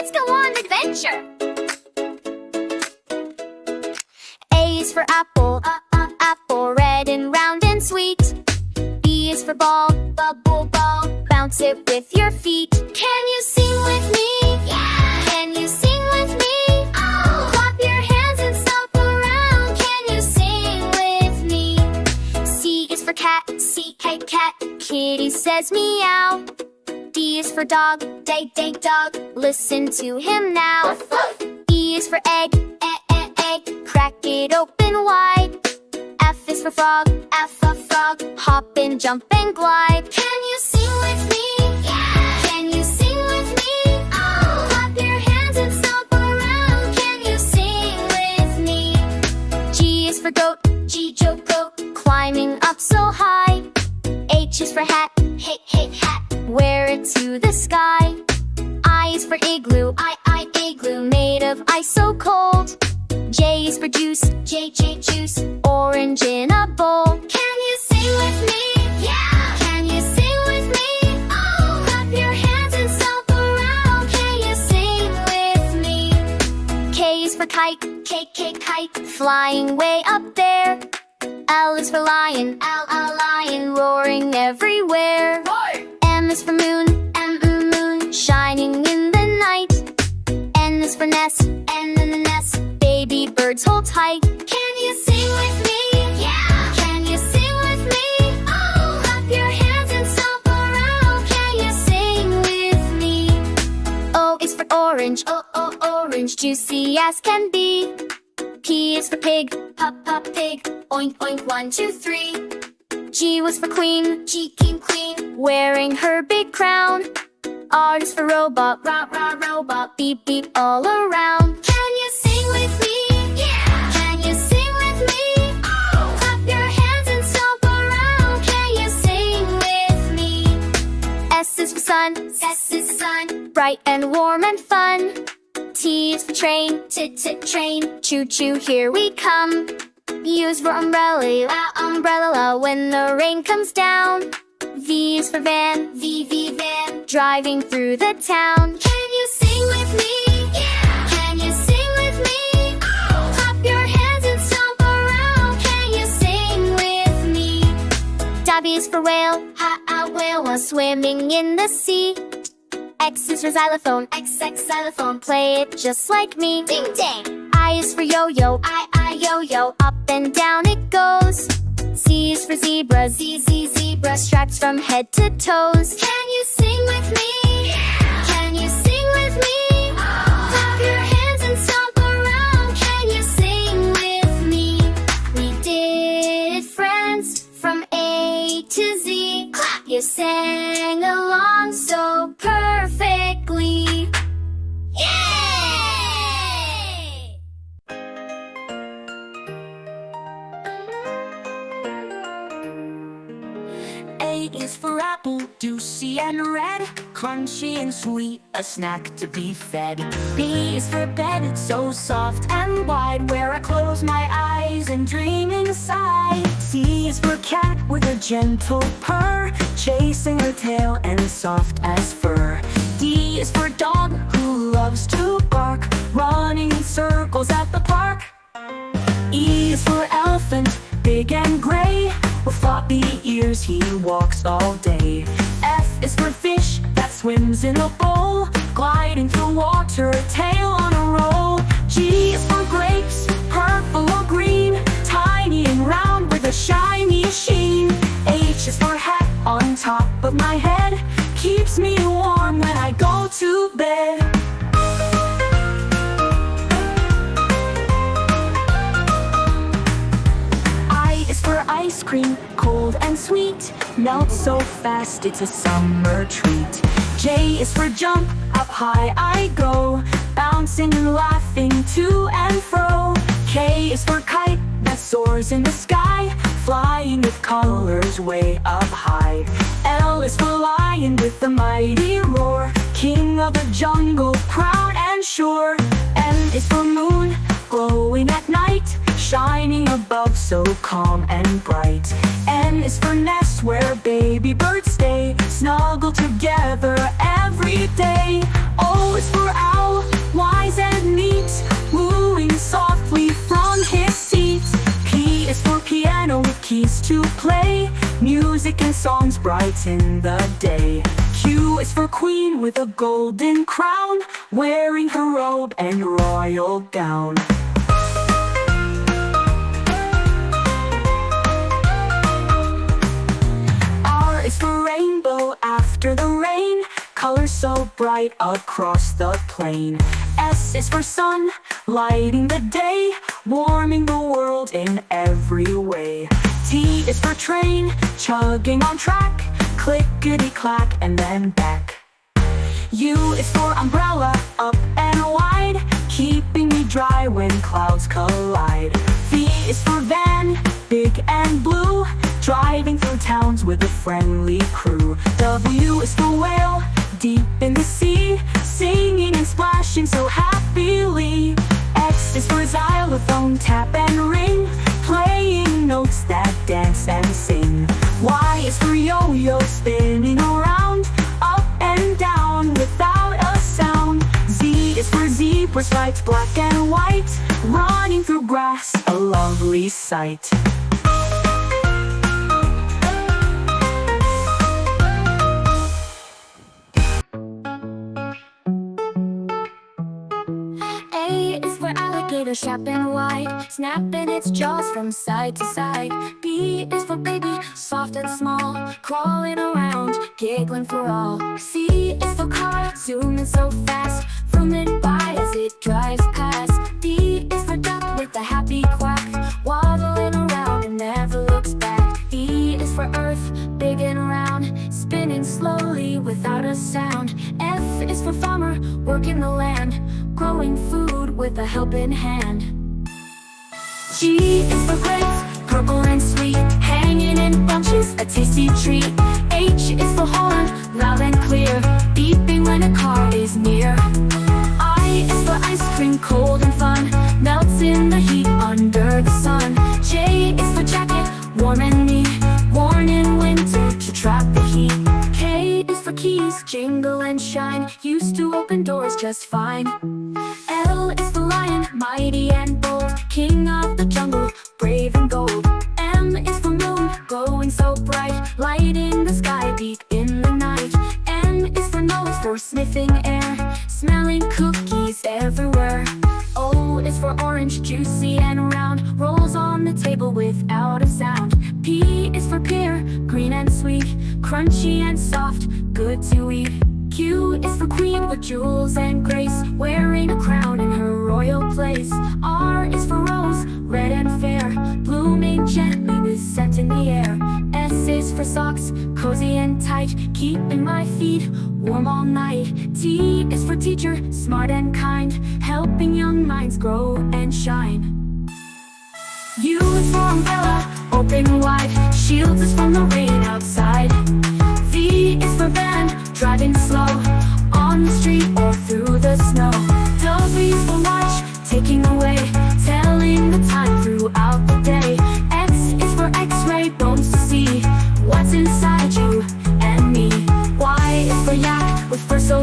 let's go on an adventure. A is for apple, apple, red and round and sweet. B is for ball, bubble ball, bounce it with your feet. Can you sing with me? Yeah! Can you sing with me? Oh! Clap your hands and stomp around. Can you sing with me? C is for cat, cat, cat, kitty says meow. D is for dog, dog, listen to him now. E is for egg, egg, crack it open wide. F is for frog, frog, hop and jump and glide. Can you sing with me? Yeah! Can you sing with me? Oh! Clap your hands and stomp around. Can you sing with me? G is for goat, goat, climbing up so high. H is for hat, hat, wear it to the sky. I is for igloo, igloo, made of ice so cold. J is for juice, juice, orange in a bowl. Can you sing with me? Yeah! Can you sing with me? Oh! Clap your hands and stomp around. Can you sing with me? K is for kite, kite, flying way up there. L is for lion, lion, roaring everywhere. M is for moon, moon, shining in the night. N is for nest, nest, baby birds hold tight. Can you sing with me? Yeah! Can you sing with me? Oh! Clap your hands and stomp around. Can you sing with me? O is for orange, orange, juicy as can be. P is for pig, pig, oink, oink, 1, 2, 3. G was for queen, king, queen, wearing her big crown. R is for robot, robot, beep, beep all around. Can you sing with me? Yeah! Can you sing with me? Oh! Clap your hands and stomp around. Can you sing with me? S is for sun, bright and warm and fun. T is for train, train, choo-choo, here we come. U is for umbrella, when the rain comes down. V is for van, van, driving through the town. Can you sing with me? Yeah! Can you sing with me? Oh! Clap your hands and stomp around. Can you sing with me? W is for whale, whale, while swimming in the sea. X is for xylophone, xylophone, play it just like me. Ding dang! I is for yo-yo, yo-yo, up and down it goes. Z is for zebra, zebra, stripes from head to toes. Can you sing with me? Yeah! Can you sing with me? Oh! Clap your hands and stomp around. Can you sing with me? We did it, friends, from A to Z. Clap! You sang along so perfectly. Yay! A is for apple, juicy and red, crunchy and sweet, a snack to be fed. B is for bed, so soft and wide, where I close my eyes and dream inside. C is for cat with a gentle purr, chasing her tail and soft as fur. D is for dog who loves to bark, running in circles at the park. E is for elephant, big and gray, with floppy ears he walks all day. F is for fish that swims in a bowl, gliding through water, tail on a roll. G is for grapes, purple or green, tiny and round with a shiny sheen. H is for hat on top of my head, keeps me warm when I go to bed. Ice cream, cold and sweet, melts so fast it's a summer treat. J is for jump, up high I go, bouncing and laughing to and fro. K is for kite that soars in the sky, flying with colors way up high. L is for lion with the mighty roar, king of the jungle, proud and sure. M is for moon, glowing at night, shining above so calm and bright. N is for nest where baby birds stay, snuggle together every day. O is for owl, to play. Music and songs brighten the day. Q is for queen with a golden crown, wearing her robe and royal gown. R is for rainbow after the rain, colors so bright across the plain. S is for sun, lighting the day, warming the world in every way. T is for train, chugging on track, clickety-clack and then back. U is for umbrella, up and wide, keeping me dry when clouds collide. V is for van, big and blue, driving through towns with a friendly crew. W is for whale, deep in the sea, singing and splashing so happily. X is for xylophone, tap and ring, playing notes that dance and sing. Y is for yo-yo, spinning around, up and down without a sound. Z is for zebra stripes, black and white, running through grass, a lovely sight. A is for alligator, sharp and wide, snapping its jaws from side to side. B is for baby, soft and small, crawling around, giggling for all. C is for car, zooming so fast, zooming by as it drives past. D is for duck with a happy quack, waddling around and never looks back. E is for earth, big and round, spinning slowly without a sound. F is for farmer, working the land, growing food with a helping hand. G is for grapes, purple and sweet, hanging in bunches, a tasty treat. H is for horn, loud and clear, beeping when a car is near. I is for ice cream, cold and fun, melts in the heat under the sun. J is for jacket, warm and neat, worn in winter to trap the heat. K is for keys, jingle and shine, used to open doors just fine. L is for lion, mighty and bold, king of the jungle, brave and gold. M is for moon, glowing so bright, lighting the sky deep in the night. N is for nose, for sniffing air, smelling cookies everywhere. O is for orange, juicy and round, rolls on the table without a sound. P is for pear, green and sweet, crunchy and soft, good to eat. Q is for queen with jewels and grace, wearing a crown in her royal place. R is for rose, red and fair, blooming gently with scent in the air. S is for socks, cozy and tight, keeping my feet warm all night. T is for teacher, smart and kind, helping young minds grow and shine. U is for umbrella, open wide, shields us from the rain outside. V is for van, driving slow, on the street or through the snow. W is for watch, taking away, telling the time throughout the day. X is for x-ray, bones to see what's inside you and me. Y is for yak, with fur so